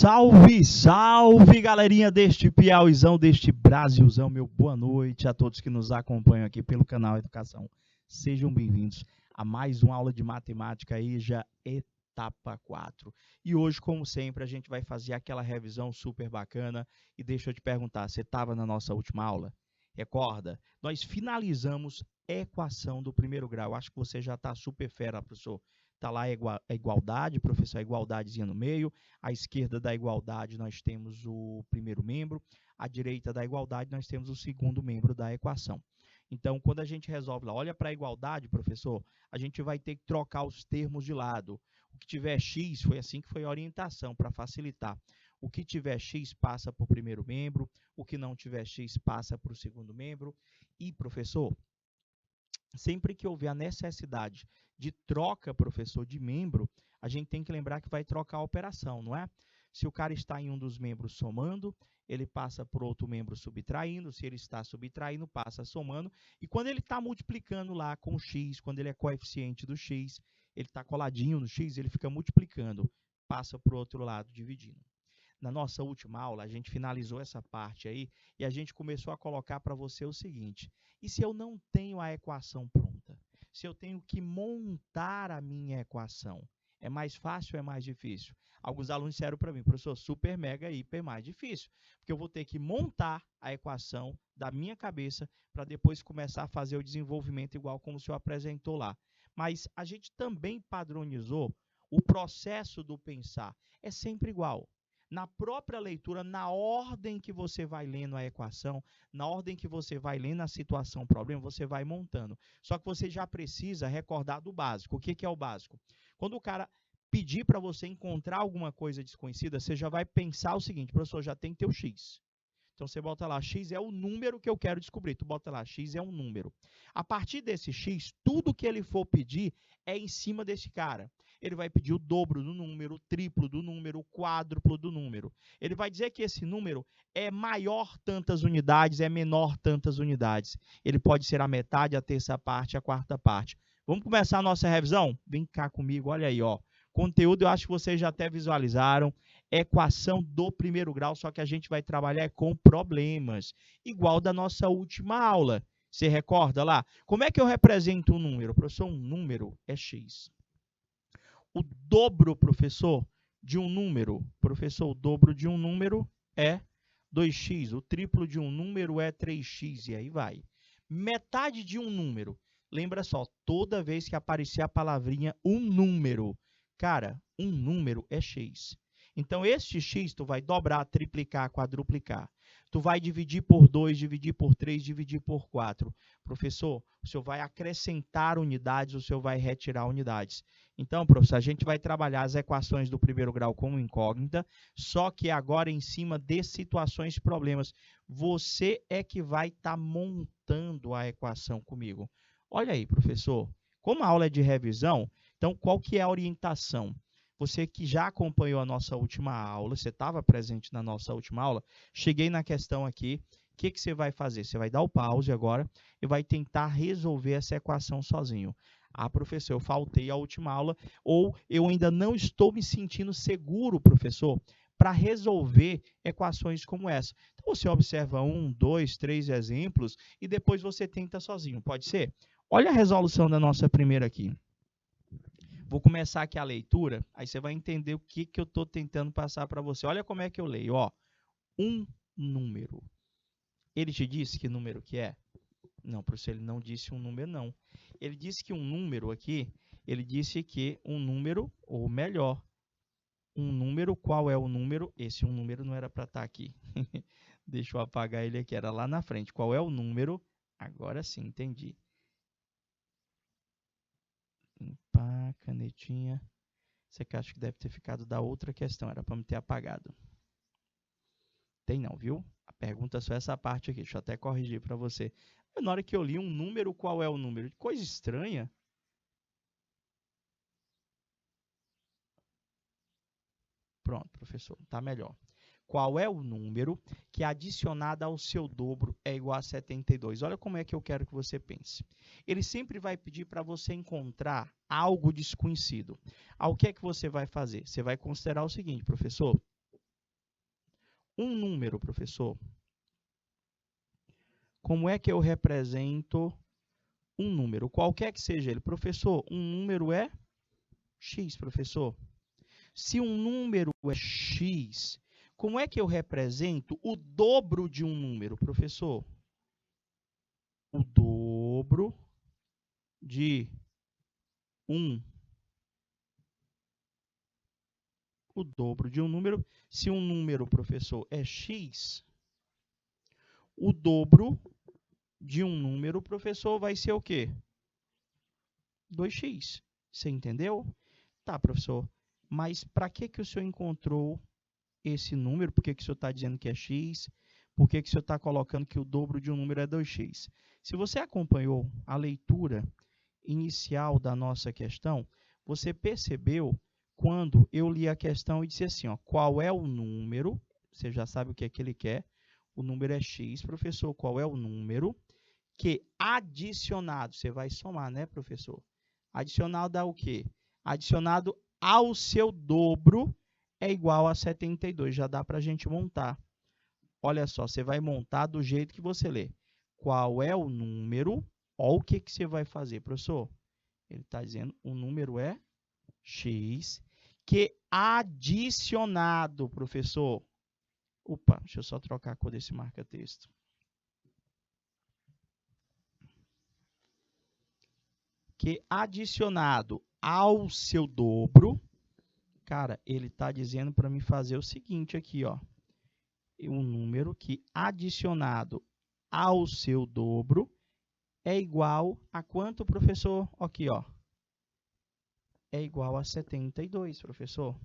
Salve, salve, galerinha deste Piauizão, deste Brasilzão. Meu boa noite a todos que nos acompanham aqui pelo canal Educação. Sejam bem-vindos a mais uma aula de matemática aí, já etapa 4. E hoje, como sempre, a gente vai fazer aquela revisão super bacana. E deixa eu te perguntar, você estava na nossa última aula? Recorda, nós finalizamos a equação do primeiro grau. Acho que você já está super fera, professor. Está lá a igualdade, professor, a igualdadezinha no meio. À esquerda da igualdade nós temos o primeiro membro. À direita da igualdade nós temos o segundo membro da equação. Então, quando a gente resolve lá, olha para a igualdade, professor, a gente vai ter que trocar os termos de lado. O que tiver x, foi assim que foi a orientação, para facilitar. O que tiver x passa para o primeiro membro, o que não tiver x passa para o segundo membro. E, professor, sempre que houver a necessidade de troca, professor, de membro, a gente tem que lembrar que vai trocar a operação, não é? Se o cara está em um dos membros somando, ele passa por outro membro subtraindo. Se ele está subtraindo, passa somando. E quando ele está multiplicando lá com o x, quando ele é coeficiente do x, ele está coladinho no x, ele fica multiplicando, passa para o outro lado, dividindo. Na nossa última aula, a gente finalizou essa parte aí e a gente começou a colocar para você o seguinte: e se eu não tenho a equação pronta? Se eu tenho que montar a minha equação, é mais fácil ou é mais difícil? Alguns alunos disseram para mim, professor, super, mega, hiper mais difícil, porque eu vou ter que montar a equação da minha cabeça para depois começar a fazer o desenvolvimento igual como o senhor apresentou lá. Mas a gente também padronizou o processo do pensar. É sempre igual. Na própria leitura, na ordem que você vai lendo a equação, na ordem que você vai lendo a situação, o problema, você vai montando. Só que você já precisa recordar do básico. O que é o básico? Quando o cara pedir para você encontrar alguma coisa desconhecida, você já vai pensar o seguinte: professor, já tem que ter o x. Então, você bota lá, x é o número que eu quero descobrir. Tu bota lá, x é um número. A partir desse x, tudo que ele for pedir é em cima desse cara. Ele vai pedir o dobro do número, o triplo do número, o quádruplo do número. Ele vai dizer que esse número é maior tantas unidades, é menor tantas unidades. Ele pode ser a metade, a terça parte, a quarta parte. Vamos começar a nossa revisão? Vem cá comigo, olha aí, ó. Conteúdo, eu acho que vocês já até visualizaram. Equação do primeiro grau, só que a gente vai trabalhar com problemas, igual da nossa última aula. Você recorda lá? Como é que eu represento um número? Professor, um número é x. O dobro, professor, de um número, professor, o dobro de um número é 2x. O triplo de um número é 3x, e aí vai. Metade de um número. Lembra só, toda vez que aparecer a palavrinha um número, cara, um número é x. Então, este x tu vai dobrar, triplicar, quadruplicar. Tu vai dividir por 2, dividir por 3, dividir por 4. Professor, o senhor vai acrescentar unidades, o senhor vai retirar unidades. Então, professor, a gente vai trabalhar as equações do primeiro grau como incógnita, só que agora em cima de situações e problemas. Você é que vai estar montando a equação comigo. Olha aí, professor, como a aula é de revisão, então qual que é a orientação? Você que já acompanhou a nossa última aula, você estava presente na nossa última aula, cheguei na questão aqui, o que você vai fazer? Você vai dar o pause agora e vai tentar resolver essa equação sozinho. Ah, professor, eu faltei a última aula, ou eu ainda não estou me sentindo seguro, professor, para resolver equações como essa. Então, você observa 1, 2, 3 exemplos e depois você tenta sozinho, pode ser? Olha a resolução da nossa primeira aqui. Vou começar aqui a leitura, aí você vai entender o que eu estou tentando passar para você. Olha como é que eu leio, ó. Um número. Ele te disse que número que é? Não, professor, ele não disse um número, não. Ele disse que um número aqui, ele disse que um número, ou melhor, um número, qual é o número? Esse um número não era para estar aqui. Deixa eu apagar ele aqui, era lá na frente. Qual é o número? Agora sim, entendi. Limpar, canetinha. Você que acha que deve ter ficado da outra questão, era para me ter apagado. Tem não, viu? A pergunta é só essa parte aqui, deixa eu até corrigir para você. Na hora que eu li um número, qual é o número? Coisa estranha. Pronto, professor, está melhor. Qual é o número que adicionado ao seu dobro é igual a 72? Olha como é que eu quero que você pense. Ele sempre vai pedir para você encontrar algo desconhecido. O que é que você vai fazer? Você vai considerar o seguinte, professor. um número, professor. Como é que eu represento um número? Qualquer que seja ele. Professor, um número é x, professor. Se um número é x, como é que eu represento o dobro de um número, professor? O dobro de o dobro de um número. Se um número, professor, é x, o dobro de um número, professor, vai ser o quê? 2x. Você entendeu? Tá, professor. Mas para que o senhor encontrou esse número? Por que o senhor está dizendo que é x? Por que o senhor está colocando que o dobro de um número é 2x? Se você acompanhou a leitura inicial da nossa questão, você percebeu quando eu li a questão e disse assim, ó, qual é o número? Você já sabe o que é que ele quer. O número é x, professor. Qual é o número que adicionado, você vai somar, né, professor? Adicionado dá o quê? Adicionado ao seu dobro é igual a 72. Já dá para a gente montar. Olha só, você vai montar do jeito que você lê. Qual é o número? Olha o que você vai fazer, professor. Ele está dizendo o número é x, que adicionado, professor. Opa, deixa eu só trocar a cor desse marca-texto. Que adicionado ao seu dobro, cara, ele está dizendo para mim fazer o seguinte aqui, ó. Um número que adicionado ao seu dobro é igual a quanto, professor? Aqui, ó. É igual a 72, professor.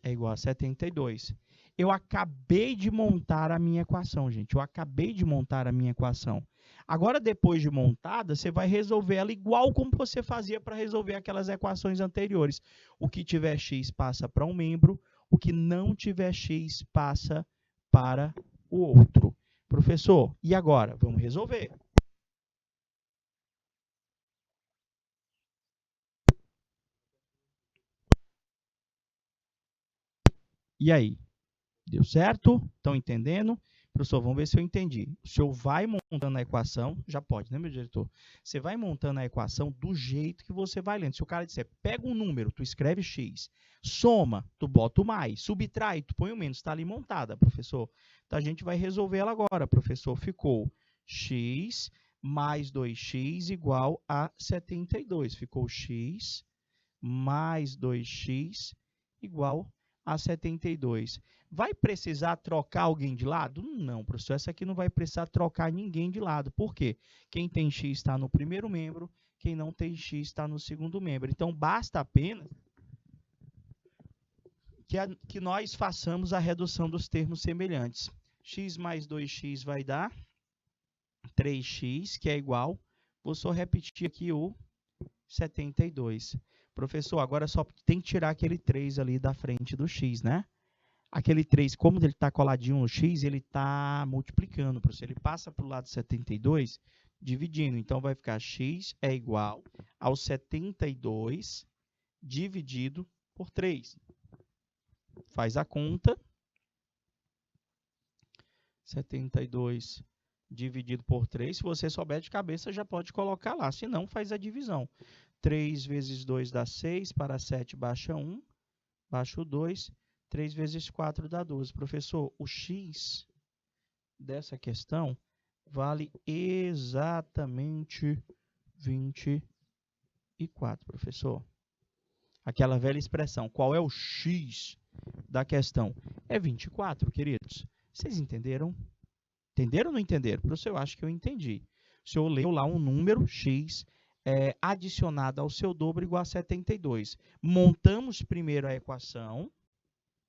É igual a 72. Eu acabei de montar a minha equação, gente. Eu acabei de montar a minha equação. Agora, depois de montada, você vai resolver ela igual como você fazia para resolver aquelas equações anteriores. O que tiver x passa para um membro, o que não tiver x passa para o outro. Professor, e agora? Vamos resolver. E aí? Deu certo? Estão entendendo? Professor, vamos ver se eu entendi. O senhor vai montando a equação, já pode, né, meu diretor? Você vai montando a equação do jeito que você vai lendo. Se o cara disser, pega um número, tu escreve x, soma, tu bota o mais, subtrai, tu põe o menos, está ali montada, professor. Então, a gente vai resolver ela agora, professor. Ficou x mais 2x igual a 72. Ficou x mais 2x igual a 72. Vai precisar trocar alguém de lado? Não, professor, essa aqui não vai precisar trocar ninguém de lado. Por quê? Quem tem x está no primeiro membro, quem não tem x está no segundo membro. Então, basta apenas que nós façamos a redução dos termos semelhantes. X mais 2x vai dar 3x, que é igual, vou só repetir aqui o 72. Professor, agora só tem que tirar aquele 3 ali da frente do x, né? Aquele 3, como ele está coladinho no x, ele está multiplicando, professor. Ele passa para o lado 72, dividindo. Então, vai ficar x é igual ao 72 dividido por 3. Faz a conta. 72 dividido por 3. Se você souber de cabeça, já pode colocar lá. Se não, faz a divisão. 3 vezes 2 dá 6, para 7 baixa 1, baixa o 2. 3 vezes 4 dá 12. Professor, o x dessa questão vale exatamente 24, professor. Aquela velha expressão, qual é o x da questão? É 24, queridos. Vocês entenderam? Entenderam ou não entenderam? Professor, eu acho que eu entendi. O senhor leu lá um número x adicionado ao seu dobro igual a 72. Montamos primeiro a equação.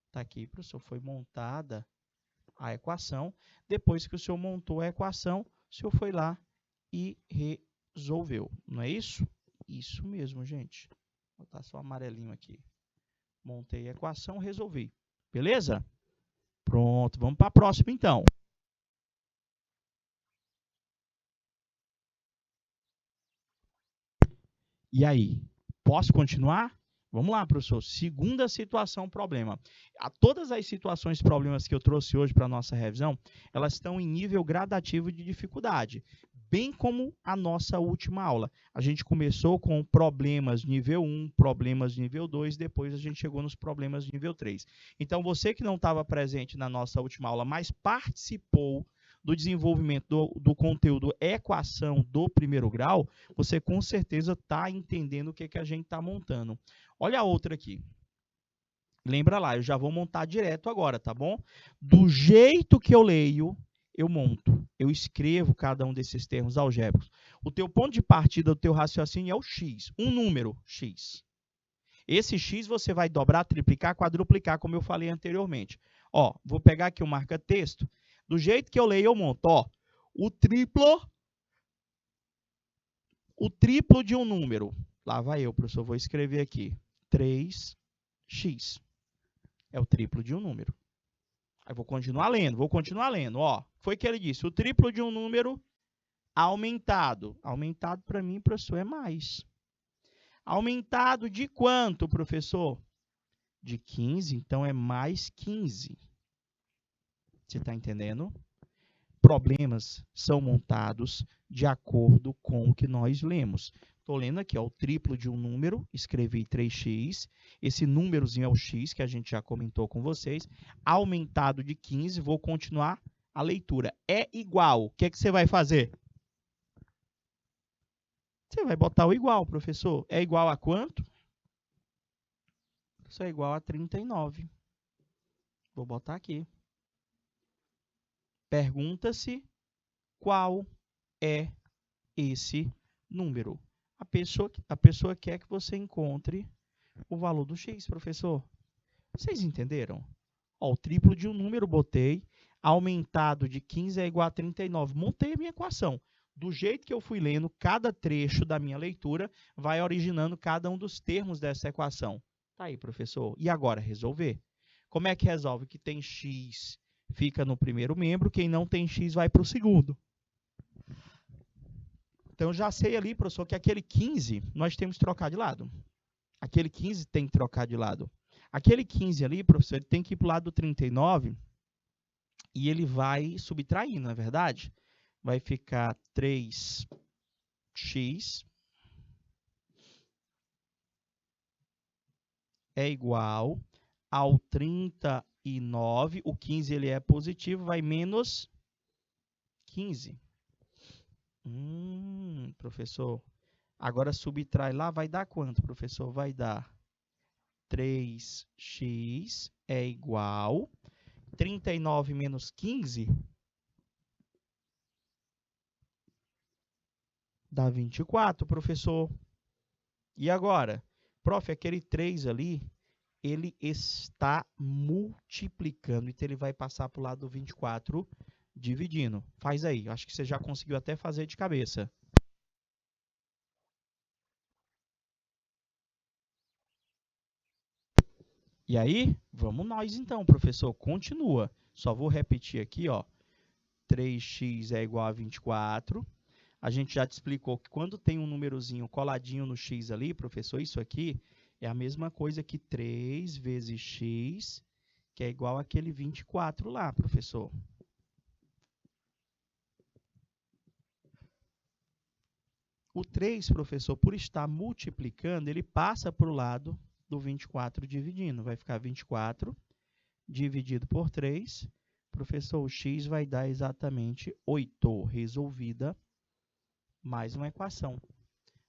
Está aqui, professor, foi montada a equação. Depois que o senhor montou a equação, o senhor foi lá e resolveu. Não é isso? Isso mesmo, gente. Vou botar só amarelinho aqui. Montei a equação, resolvi. Beleza? Pronto, vamos para a próxima então. E aí, posso continuar? Vamos lá, professor. Segunda situação, problema. Todas as situações, problemas que eu trouxe hoje para a nossa revisão, elas estão em nível gradativo de dificuldade, bem como a nossa última aula. A gente começou com problemas nível 1, problemas nível 2, depois a gente chegou nos problemas nível 3. Então, você que não estava presente na nossa última aula, mas participou do desenvolvimento do conteúdo equação do primeiro grau, você com certeza está entendendo o que a gente está montando. Olha a outra aqui. Lembra lá, eu já vou montar direto agora, tá bom? Do jeito que eu leio, eu monto. Eu escrevo cada um desses termos algébricos. O teu ponto de partida do teu raciocínio é o x, um número x. Esse x você vai dobrar, triplicar, quadruplicar, como eu falei anteriormente. Ó, vou pegar aqui o marca-texto. Do jeito que eu leio, eu monto. Ó, o triplo de um número. Lá vai eu, professor, vou escrever aqui. 3x. É o triplo de um número. Aí vou continuar lendo. Ó, foi o que ele disse. O triplo de um número aumentado. Aumentado para mim, professor, é mais. Aumentado de quanto, professor? De 15, então é mais 15. Você está entendendo? Problemas são montados de acordo com o que nós lemos. Estou lendo aqui, ó, o triplo de um número, escrevi 3x. Esse númerozinho é o x, que a gente já comentou com vocês. Aumentado de 15, vou continuar a leitura. É igual. O que é que você vai fazer? Você vai botar o igual, professor. É igual a quanto? Isso é igual a 39. Vou botar aqui. Pergunta-se qual é esse número. A pessoa quer que você encontre o valor do x, professor. Vocês entenderam? Ó, o triplo de um número botei, aumentado de 15 é igual a 39. Montei a minha equação. Do jeito que eu fui lendo, cada trecho da minha leitura vai originando cada um dos termos dessa equação. Tá aí, professor. E agora, resolver? Como é que resolve? Que tem x fica no primeiro membro, quem não tem x vai para o segundo. Então, eu já sei ali, professor, que aquele 15 nós temos que trocar de lado. Aquele 15 tem que trocar de lado. Aquele 15 ali, professor, ele tem que ir para o lado do 39 e ele vai subtrair, não é verdade? Vai ficar 3x é igual ao 39. O 15 ele é positivo, vai menos 15. Professor, agora subtrai lá, vai dar quanto, professor? Vai dar 3x é igual 39 menos 15 dá 24, professor. E agora? Prof, aquele 3 ali, ele está multiplicando, então ele vai passar para o lado do 24 dividindo. Faz aí, acho que você já conseguiu até fazer de cabeça. E aí, vamos nós então, professor, continua. Só vou repetir aqui, ó, 3x é igual a 24. A gente já te explicou que quando tem um númerozinho coladinho no x ali, professor, isso aqui é a mesma coisa que 3 vezes x, que é igual àquele 24 lá, professor. O 3, professor, por estar multiplicando, ele passa para o lado do 24 dividindo. Vai ficar 24 dividido por 3. Professor, o x vai dar exatamente 8. Resolvida mais uma equação.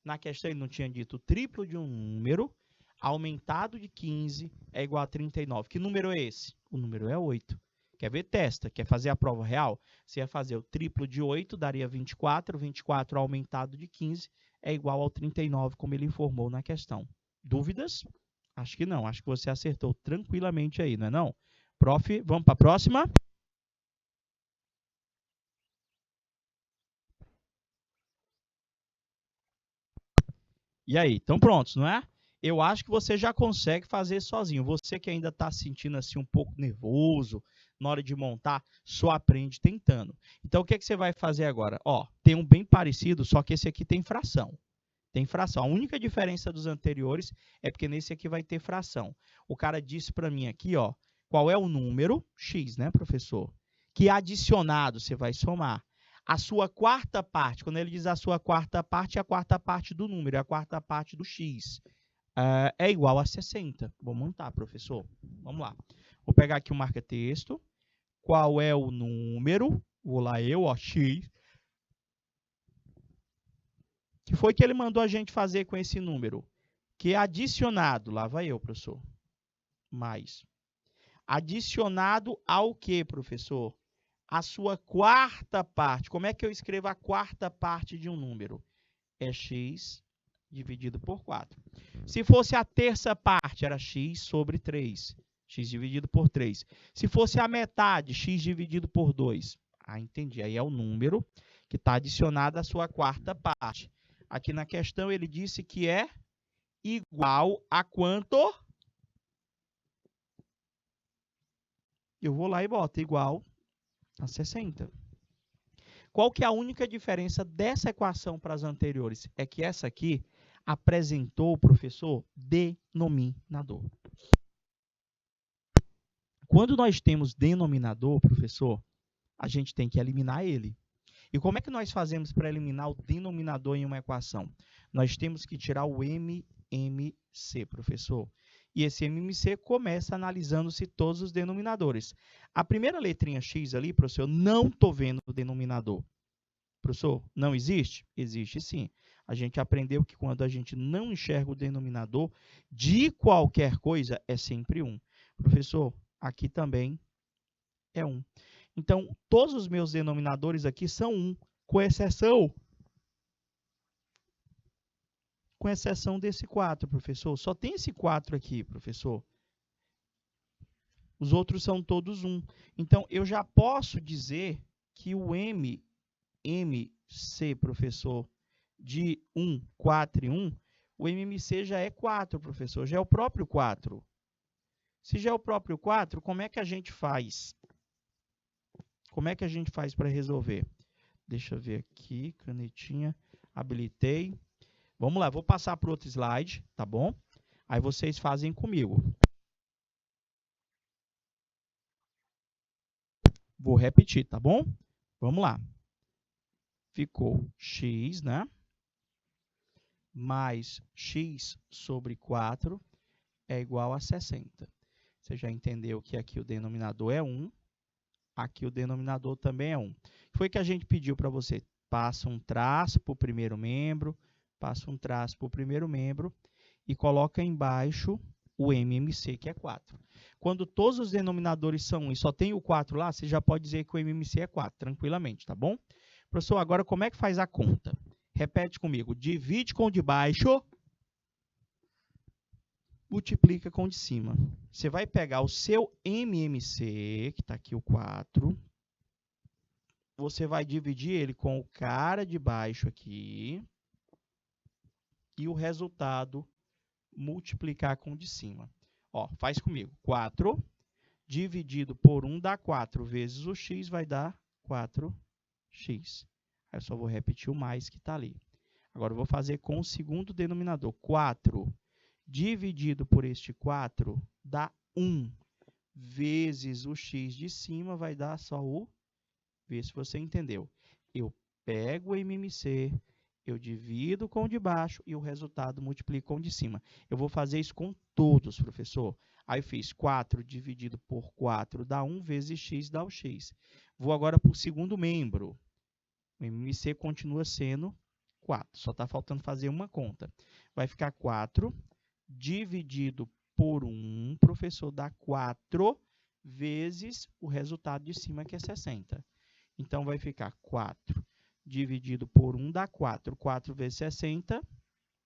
Na questão ele não tinha dito o triplo de um número aumentado de 15 é igual a 39. Que número é esse? O número é 8. Quer ver? Testa. Quer fazer a prova real? Você ia fazer o triplo de 8, daria 24. 24 aumentado de 15 é igual ao 39, como ele informou na questão. Dúvidas? Acho que não. Acho que você acertou tranquilamente aí, não é não? Prof, vamos para a próxima? E aí, estão prontos, não é? Eu acho que você já consegue fazer sozinho. Você que ainda está se sentindo assim um pouco nervoso na hora de montar, só aprende tentando. Então, o que é que você vai fazer agora? Ó, tem um bem parecido, só que esse aqui tem fração. Tem fração. A única diferença dos anteriores é porque nesse aqui vai ter fração. O cara disse para mim aqui, ó, qual é o número, x, né, professor? Que adicionado, você vai somar. A sua quarta parte, quando ele diz a sua quarta parte, é a quarta parte do número, é a quarta parte do x. É igual a 60. Vou montar, professor. Vamos lá. Vou pegar aqui o marca-texto. Qual é o número? Vou lá eu, ó, x. Que foi que ele mandou a gente fazer com esse número? Que é adicionado, lá vai eu, professor. Mais. Adicionado ao que, professor? A sua quarta parte. Como é que eu escrevo a quarta parte de um número? É x dividido por 4. Se fosse a terça parte, era x sobre 3. X dividido por 3. Se fosse a metade, x dividido por 2. Entendi. Aí é o número que está adicionado à sua quarta parte. Aqui na questão ele disse que é igual a quanto? Eu vou lá e boto igual a 60. Qual que é a única diferença dessa equação para as anteriores? É que essa aqui apresentou, professor, denominador. Quando nós temos denominador, professor, a gente tem que eliminar ele. E como é que nós fazemos para eliminar o denominador em uma equação? Nós temos que tirar o MMC, professor. E esse MMC começa analisando-se todos os denominadores. A primeira letrinha X ali, professor, eu não estou vendo o denominador. Professor, não existe? Existe sim. A gente aprendeu que quando a gente não enxerga o denominador de qualquer coisa, é sempre 1. Professor, aqui também é 1. Então, todos os meus denominadores aqui são 1, com exceção desse 4, professor. Só tem esse 4 aqui, professor. Os outros são todos 1. Então, eu já posso dizer que o MMC, professor, de 1, 4 e 1, o MMC já é 4, professor. Já é o próprio 4. Se já é o próprio 4, como é que a gente faz? Como é que a gente faz para resolver? Deixa eu ver aqui, canetinha, habilitei. Vamos lá, vou passar para outro slide, tá bom? Aí vocês fazem comigo. Vou repetir, tá bom? Vamos lá. Ficou x, né? Mais x sobre 4 é igual a 60. Você já entendeu que aqui o denominador é 1. Aqui o denominador também é 1. Foi que a gente pediu para você. Passa um traço para o primeiro membro, passa um traço para o primeiro membro e coloca embaixo o MMC, que é 4. Quando todos os denominadores são 1 e só tem o 4 lá, você já pode dizer que o MMC é 4, tranquilamente, tá bom? Professor, agora como é que faz a conta? Repete comigo. Divide com o de baixo, multiplica com o de cima. Você vai pegar o seu MMC, que está aqui o 4, você vai dividir ele com o cara de baixo aqui e o resultado multiplicar com o de cima. Ó, faz comigo. 4 dividido por 1 dá 4 vezes o x vai dar 4x. Aí eu só vou repetir o mais que está ali. Agora eu vou fazer com o segundo denominador. 4 dividido por este 4 dá 1 vezes o x de cima vai dar só o... Vê se você entendeu. Eu pego o MMC, eu divido com o de baixo e o resultado multiplico com o de cima. Eu vou fazer isso com todos, professor. Aí eu fiz 4 dividido por 4 dá 1 vezes x dá o x. Vou agora para o segundo membro. O MMC continua sendo 4. Só está faltando fazer uma conta. Vai ficar 4 dividido por 1, professor, dá 4 vezes o resultado de cima, que é 60. Então, vai ficar 4 dividido por 1 dá 4. 4 vezes 60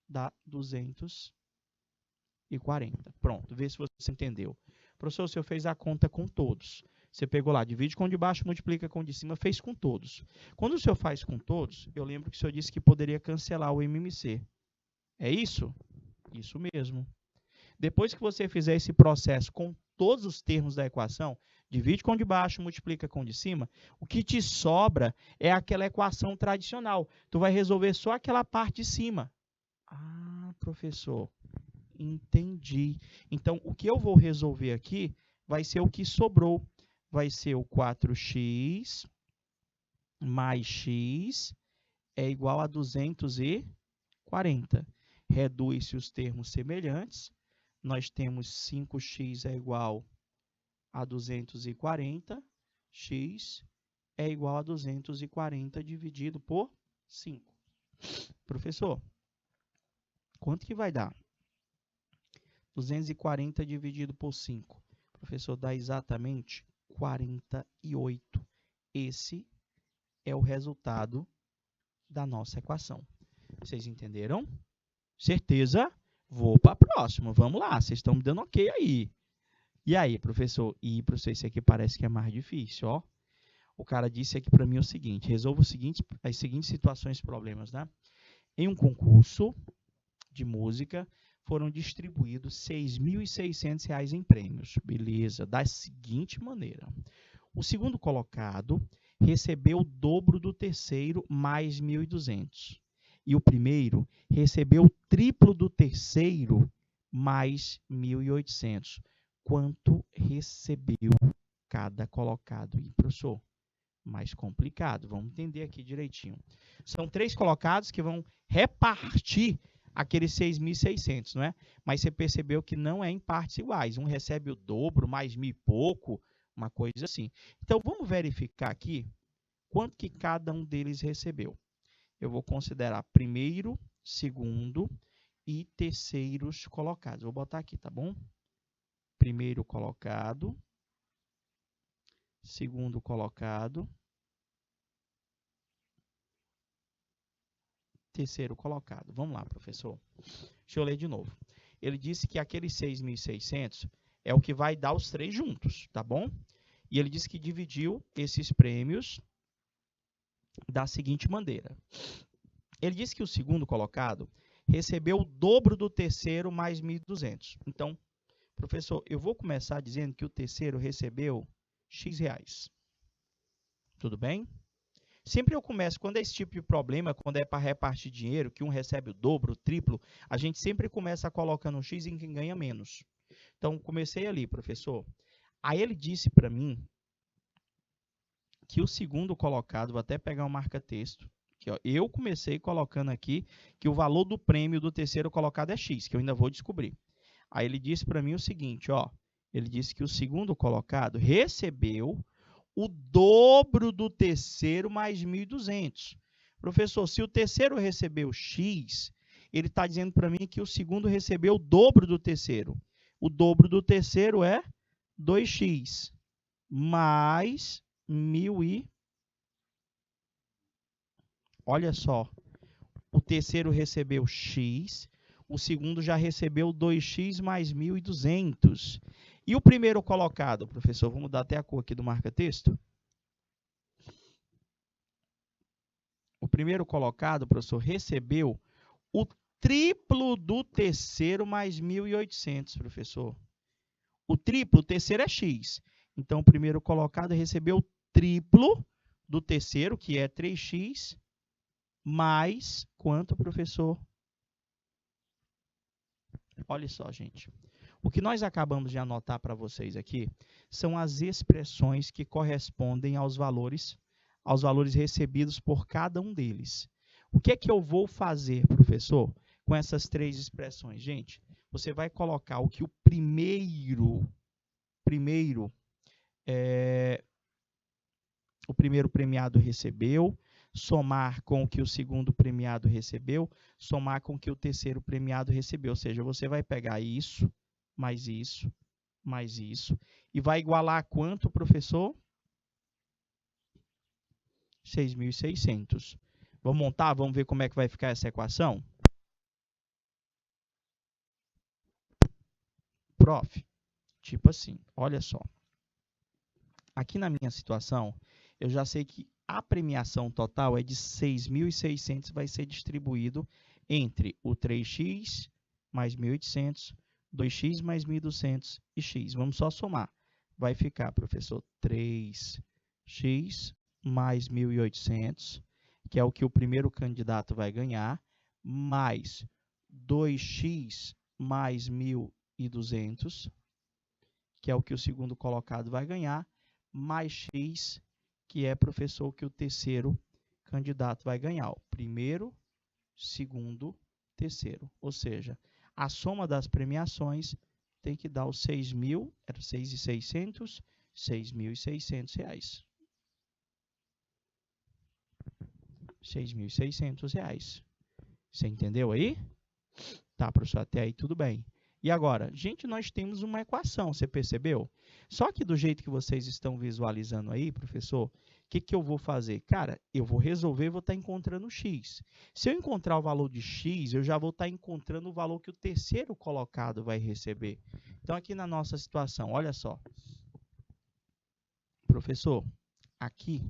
dá 240. Pronto, vê se você entendeu. Professor, o senhor fez a conta com todos. Você pegou lá, divide com o de baixo, multiplica com o de cima, fez com todos. Quando o senhor faz com todos, eu lembro que o senhor disse que poderia cancelar o MMC. É isso? Isso mesmo. Depois que você fizer esse processo com todos os termos da equação, divide com o de baixo, multiplica com o de cima, o que te sobra é aquela equação tradicional. Tu vai resolver só aquela parte de cima. Ah, professor, entendi. Então, o que eu vou resolver aqui vai ser o que sobrou. Vai ser o 4x mais x é igual a 240. Reduz-se os termos semelhantes. Nós temos 5x é igual a 240. X é igual a 240 dividido por 5. Professor, quanto que vai dar? 240 dividido por 5. Professor, dá exatamente 48. Esse é o resultado da nossa equação. Vocês entenderam? Certeza? Vou para a próxima. Vamos lá, vocês estão me dando ok aí. E aí, professor? E, professor, esse aqui parece que é mais difícil, ó. O cara disse aqui para mim o seguinte, resolva as seguintes situações e problemas, né? Em um concurso de música, foram distribuídos R$ 6.600 em prêmios. Beleza, da seguinte maneira. O segundo colocado recebeu o dobro do terceiro, mais 1.200. E o primeiro recebeu o triplo do terceiro, mais 1.800. Quanto recebeu cada colocado? E, professor, mais complicado. Vamos entender aqui direitinho. São 3 colocados que vão repartir aqueles 6.600, não é? Mas você percebeu que não é em partes iguais. Um recebe o dobro, mais 1.000 e pouco, uma coisa assim. Então, vamos verificar aqui quanto que cada um deles recebeu. Eu vou considerar primeiro, segundo e terceiros colocados. Vou botar aqui, tá bom? Primeiro colocado, segundo colocado, terceiro colocado. Vamos lá, professor. Deixa eu ler de novo. Ele disse que aqueles 6.600 é o que vai dar os 3 juntos, tá bom? E ele disse que dividiu esses prêmios da seguinte maneira. Ele disse que o segundo colocado recebeu o dobro do terceiro mais 1.200. Então, professor, eu vou começar dizendo que o terceiro recebeu X reais. Tudo bem? Sempre eu começo, quando é esse tipo de problema, quando é para repartir dinheiro, que um recebe o dobro, o triplo, a gente sempre começa colocando um X em quem ganha menos. Então, comecei ali, professor. Aí ele disse para mim que o segundo colocado, vou até pegar um marca-texto, que ó, eu comecei colocando aqui que o valor do prêmio do terceiro colocado é X, que eu ainda vou descobrir. Aí ele disse para mim o seguinte, ó, ele disse que o segundo colocado recebeu o dobro do terceiro mais 1.200. Professor, se o terceiro recebeu X, ele está dizendo para mim que o segundo recebeu o dobro do terceiro. O dobro do terceiro é 2x mais 1.000 e... Olha só, o terceiro recebeu X, o segundo já recebeu 2x mais 1.200. E o primeiro colocado, professor, vou mudar até a cor aqui do marca-texto. O primeiro colocado, professor, recebeu o triplo do terceiro mais 1.800, professor. O triplo, o terceiro é X. Então, o primeiro colocado recebeu o triplo do terceiro, que é 3x, mais quanto, professor? Olha só, gente. O que nós acabamos de anotar para vocês aqui são as expressões que correspondem aos valores recebidos por cada um deles. O que é que eu vou fazer, professor, com essas 3 expressões? Gente, você vai colocar o que o primeiro premiado recebeu, somar com o que o segundo premiado recebeu, somar com o que o terceiro premiado recebeu. Ou seja, você vai pegar isso, mais isso, mais isso, e vai igualar a quanto, professor? 6.600. Vamos montar? Vamos ver como é que vai ficar essa equação? Prof, tipo assim, olha só. Aqui na minha situação, eu já sei que a premiação total é de 6.600, vai ser distribuído entre o 3x mais 1.800, 2x mais 1.200 e x. Vamos só somar. Vai ficar, professor, 3x mais 1.800, que é o que o primeiro candidato vai ganhar, mais 2x mais 1.200, que é o que o segundo colocado vai ganhar, mais x, que é, professor, que o terceiro candidato vai ganhar. O primeiro, segundo, terceiro. Ou seja, a soma das premiações tem que dar os 6.000, era 6.600, 6.600 reais. 6.600 reais. Você entendeu aí? Tá, professor, até aí tudo bem. E agora, gente, nós temos uma equação, você percebeu? Só que do jeito que vocês estão visualizando aí, professor, o que eu vou fazer? Cara, eu vou resolver, vou estar encontrando x. Se eu encontrar o valor de x, eu já vou estar encontrando o valor que o terceiro colocado vai receber. Então, aqui na nossa situação, olha só. Professor, aqui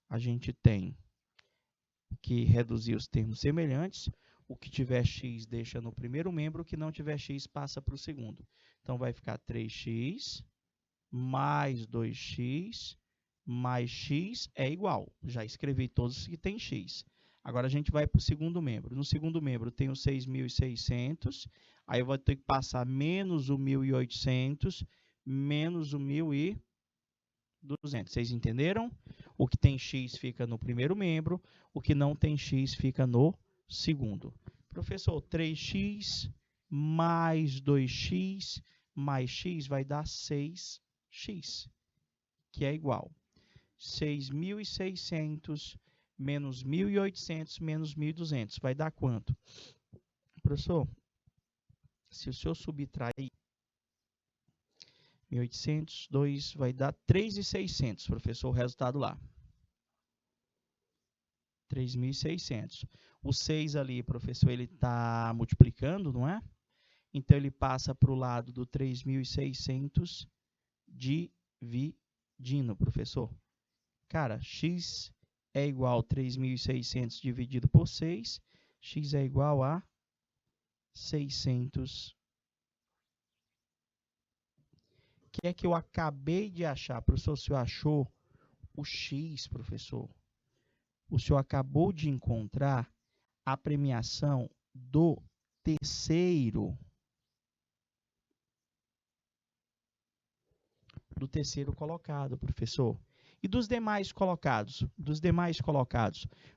a gente tem que reduzir os termos semelhantes. O que tiver x deixa no primeiro membro, o que não tiver x passa para o segundo. Então, vai ficar 3x mais 2x mais x é igual. Já escrevi todos que tem x. Agora, a gente vai para o segundo membro. No segundo membro, tem o 6.600. Aí, eu vou ter que passar menos o 1.800, menos o 1.200. Vocês entenderam? O que tem x fica no primeiro membro, o que não tem x fica no segundo. Professor, 3x mais 2x mais x vai dar 6x, que é igual 6.600 menos 1.800 menos 1.200. Vai dar quanto? Professor, se o senhor subtrair 1.800, 2 vai dar 3.600, professor, o resultado lá. 3.600. O 6 ali, professor, ele está multiplicando, não é? Então, ele passa para o lado do 3.600 dividindo, professor. Cara, x é igual a 3.600 dividido por 6. X é igual a 600. O que é que eu acabei de achar? Professor, o senhor achou o x, professor? O senhor acabou de encontrar a premiação do terceiro colocado, professor. E dos demais colocados?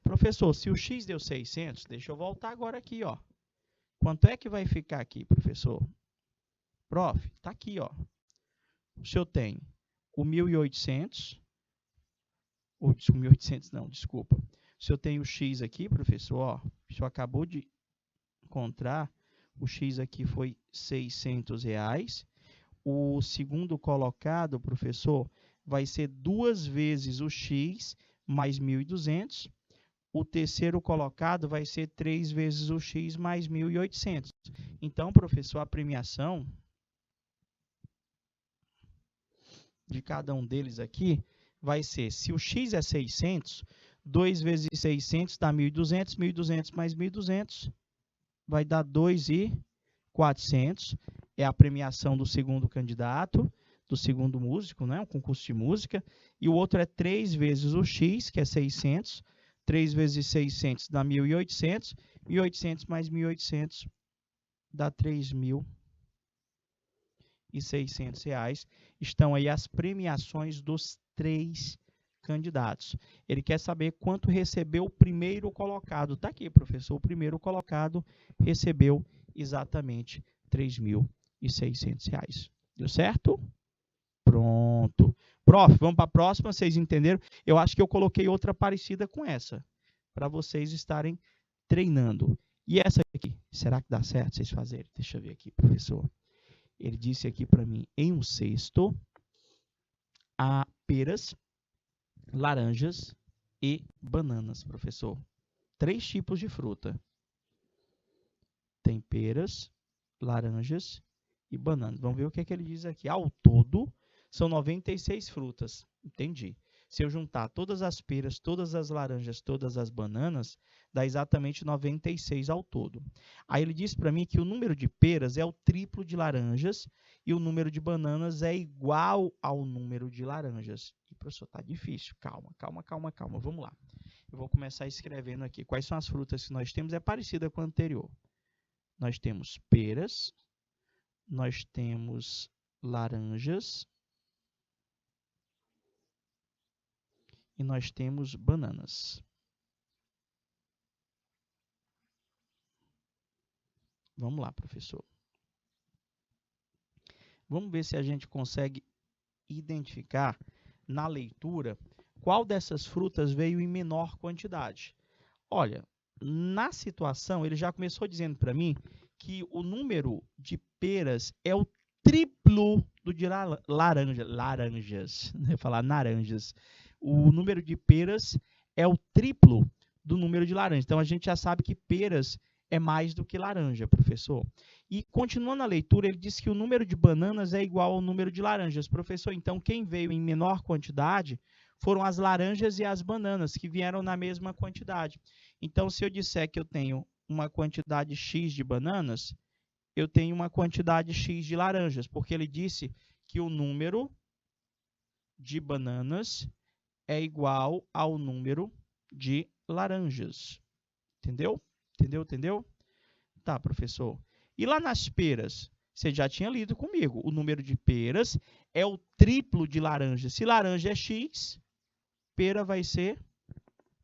Professor, se o x deu 600, deixa eu voltar agora aqui, ó. Quanto é que vai ficar aqui, professor? Prof, tá aqui, ó. O senhor tem o 1.800, ou 1.800 não, desculpa. O senhor tem o x aqui, professor, ó. O senhor acabou de encontrar, o x aqui foi 600 reais. O segundo colocado, professor, vai ser 2 vezes o x mais 1.200. O terceiro colocado vai ser 3 vezes o x mais 1.800. Então, professor, a premiação de cada um deles aqui vai ser, se o x é 600, 2 vezes 600 dá 1.200, 1.200 mais 1.200 vai dar 2.400. É a premiação do segundo candidato, do segundo músico, né? Um concurso de música. E o outro é 3 vezes o x, que é 600. 3 vezes 600 dá 1.800. 1.800 mais 1.800 dá 3.600 reais. Estão aí as premiações dos 3 candidatos. Ele quer saber quanto recebeu o primeiro colocado. Está aqui, professor. O primeiro colocado recebeu exatamente 3.600 reais. Deu certo? Pronto. Prof, vamos para a próxima, vocês entenderam? Eu acho que eu coloquei outra parecida com essa, para vocês estarem treinando. E essa aqui, será que dá certo vocês fazerem? Deixa eu ver aqui, professor. Ele disse aqui para mim, em um cesto, há peras, laranjas e bananas, professor. 3 tipos de fruta. Tem peras, laranjas e bananas. Vamos ver o que é que ele diz aqui. Ao todo, são 96 frutas. Entendi. Se eu juntar todas as peras, todas as laranjas, todas as bananas, dá exatamente 96 ao todo. Aí ele diz para mim que o número de peras é o triplo de laranjas e o número de bananas é igual ao número de laranjas. E, professor, tá difícil. Calma. Vamos lá. Eu vou começar escrevendo aqui. Quais são as frutas que nós temos? É parecida com a anterior. nós temos peras, nós temos laranjas e nós temos bananas. Vamos lá, professor. Vamos ver se a gente consegue identificar na leitura qual dessas frutas veio em menor quantidade. Olha, na situação, ele já começou dizendo para mim que o número de peras é o triplo do de laranjas. Eu ia falar naranjas. O número de peras é o triplo do número de laranjas. Então, a gente já sabe que peras é mais do que laranja, professor. E, continuando a leitura, ele diz que o número de bananas é igual ao número de laranjas. Professor, então, quem veio em menor quantidade foram as laranjas e as bananas, que vieram na mesma quantidade. Então, se eu disser que eu tenho uma quantidade X de bananas, eu tenho uma quantidade X de laranjas, porque ele disse que o número de bananas é igual ao número de laranjas. Entendeu? Entendeu? Tá, professor. E lá nas peras? Você já tinha lido comigo. O número de peras é o triplo de laranja. Se laranja é X, pera vai ser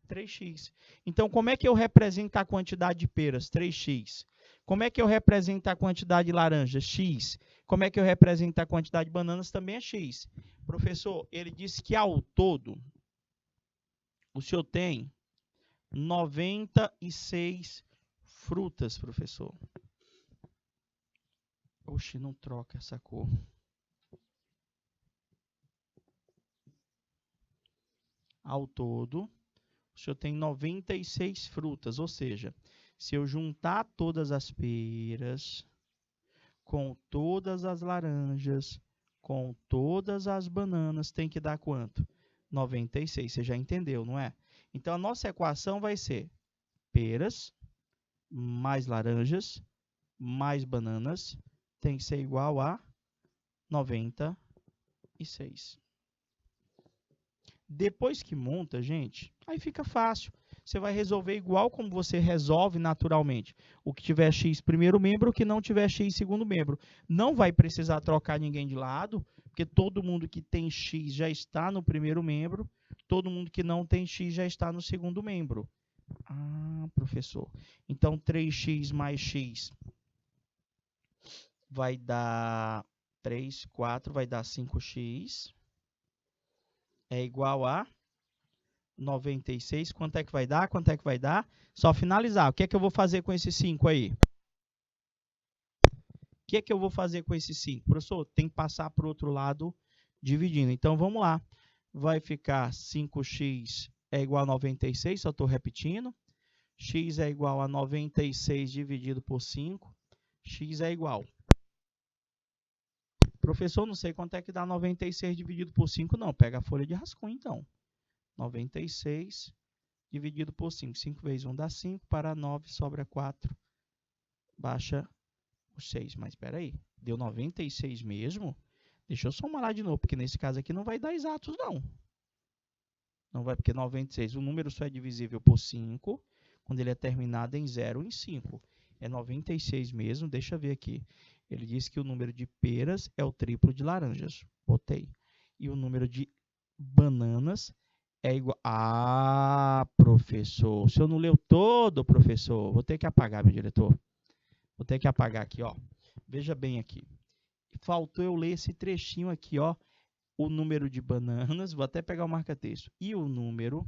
3x. Então, como é que eu represento a quantidade de peras? 3x. Como é que eu represento a quantidade de laranjas? X. Como é que eu represento a quantidade de bananas? Também é x. Professor, ele disse que ao todo, o senhor tem 96 frutas, professor. Oxe, não troca essa cor. Ao todo, o senhor tem 96 frutas, ou seja, se eu juntar todas as peras, com todas as laranjas, com todas as bananas, tem que dar quanto? 96, você já entendeu, não é? Então, a nossa equação vai ser peras mais laranjas mais bananas tem que ser igual a 96. Depois que monta, gente, aí fica fácil. Você vai resolver igual como você resolve naturalmente. O que tiver x primeiro membro, o que não tiver x segundo membro. Não vai precisar trocar ninguém de lado, porque todo mundo que tem x já está no primeiro membro, todo mundo que não tem x já está no segundo membro. Ah, professor. Então, 3x mais x vai dar 3, 4, vai dar 5x. É igual a 96. Quanto é que vai dar? Quanto é que vai dar? Só finalizar. O que é que eu vou fazer com esse 5 aí? O que é que eu vou fazer com esse 5? Professor, tem que passar para o outro lado dividindo. Então, vamos lá. Vai ficar 5x é igual a 96, só estou repetindo. X é igual a 96 dividido por 5. X é igual. Professor, não sei quanto é que dá 96 dividido por 5, não. Pega a folha de rascunho, então. 96 dividido por 5. 5 vezes 1 dá 5, para 9 sobra 4. Baixa o 6. Mas espera aí, deu 96 mesmo? Deixa eu somar lá de novo, porque nesse caso aqui não vai dar exatos, não. Não vai, porque 96, o número só é divisível por 5, quando ele é terminado em 0 ou em 5. É 96 mesmo, deixa eu ver aqui. Ele disse que o número de peras é o triplo de laranjas. Botei. E o número de bananas é igual... Ah, professor, o senhor não leu todo, professor. Vou ter que apagar, meu diretor. Vou ter que apagar aqui, ó. Veja bem aqui. Faltou eu ler esse trechinho aqui, ó. O número de bananas, vou até pegar o marca-texto. E o número,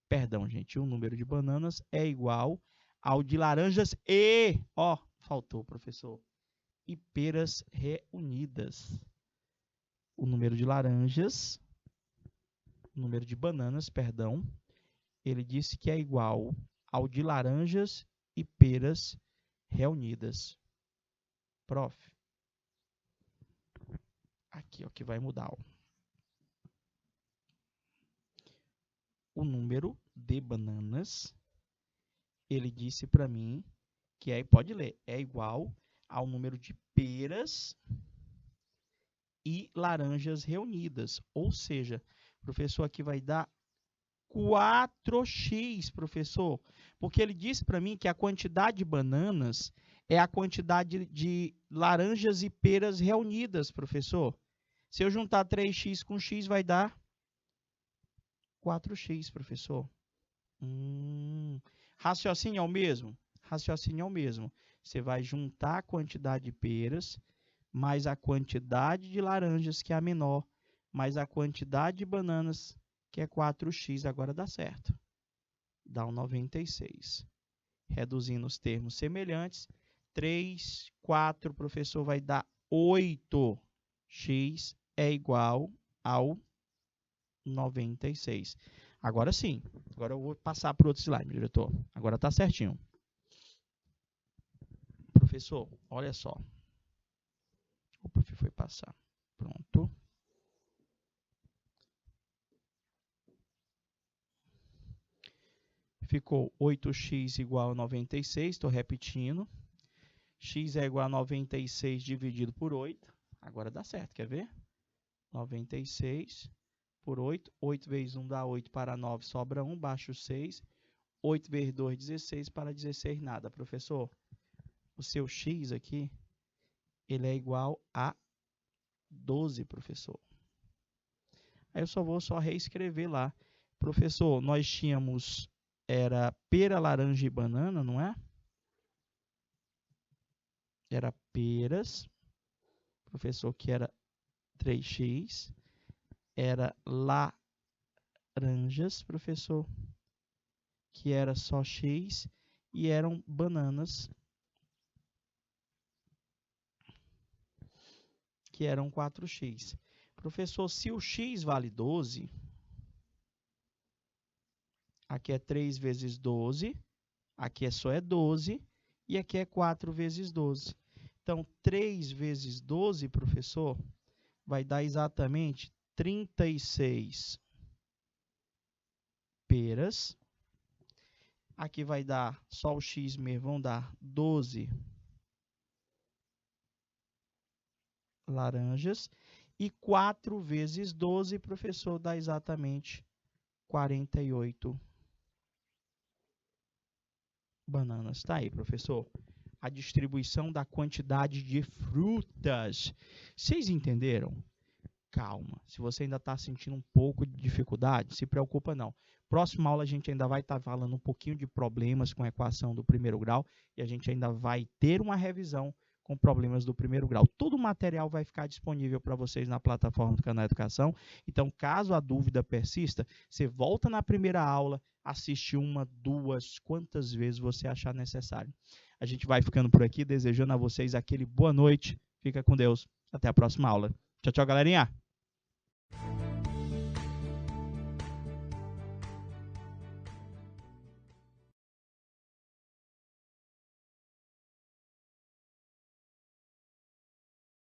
perdão, gente, o número de bananas é igual ao de laranjas e, ó, faltou, professor, e peras reunidas. O número de laranjas, o número de bananas, perdão, ele disse que é igual ao de laranjas e peras reunidas. Prof. Aqui, ó, que vai mudar, ó. O número de bananas, ele disse para mim que aí pode ler, é igual ao número de peras e laranjas reunidas. Ou seja, professor, aqui vai dar 4x, professor. Porque ele disse para mim que a quantidade de bananas é a quantidade de laranjas e peras reunidas, professor. Se eu juntar 3x com x, vai dar 4x, professor. Raciocínio é o mesmo? Raciocínio é o mesmo. Você vai juntar a quantidade de peras, mais a quantidade de laranjas, que é a menor, mais a quantidade de bananas, que é 4x. Agora dá certo. Dá um 96. Reduzindo os termos semelhantes, 3, 4, professor, vai dar 8. X é igual ao 96. Agora sim. Agora eu vou passar para o outro slide, meu diretor. Agora está certinho. Professor, olha só. O prof foi passar. Pronto. Ficou 8x igual a 96. Estou repetindo. X é igual a 96 dividido por 8. Agora dá certo, quer ver? 96 por 8. 8 vezes 1 dá 8, para 9 sobra 1, baixo 6. 8 vezes 2, 16, para 16 nada. Professor, o seu x aqui, ele é igual a 12, professor. Aí eu vou reescrever lá. Professor, nós tínhamos, era pera, laranja e banana, não é? Era peras, professor, que era 3x. Era laranjas, professor, que era só x. E eram bananas, que eram 4x. Professor, se o x vale 12, aqui é 3 vezes 12, aqui só é 12, e aqui é 4 vezes 12. Então, 3 vezes 12, professor, vai dar exatamente 36 peras. Aqui vai dar, só o x mesmo, vão dar 12 laranjas. E 4 vezes 12, professor, dá exatamente 48 bananas. Tá aí, professor. A distribuição da quantidade de frutas. Vocês entenderam? Calma. Se você ainda está sentindo um pouco de dificuldade, se preocupa não. Próxima aula a gente ainda vai estar falando um pouquinho de problemas com a equação do primeiro grau e a gente ainda vai ter uma revisão com problemas do primeiro grau. Todo o material vai ficar disponível para vocês na plataforma do Canal Educação. Então, caso a dúvida persista, você volta na primeira aula, assiste 1, 2, quantas vezes você achar necessário. A gente vai ficando por aqui, desejando a vocês aquele boa noite. Fica com Deus. Até a próxima aula. Tchau, tchau, galerinha!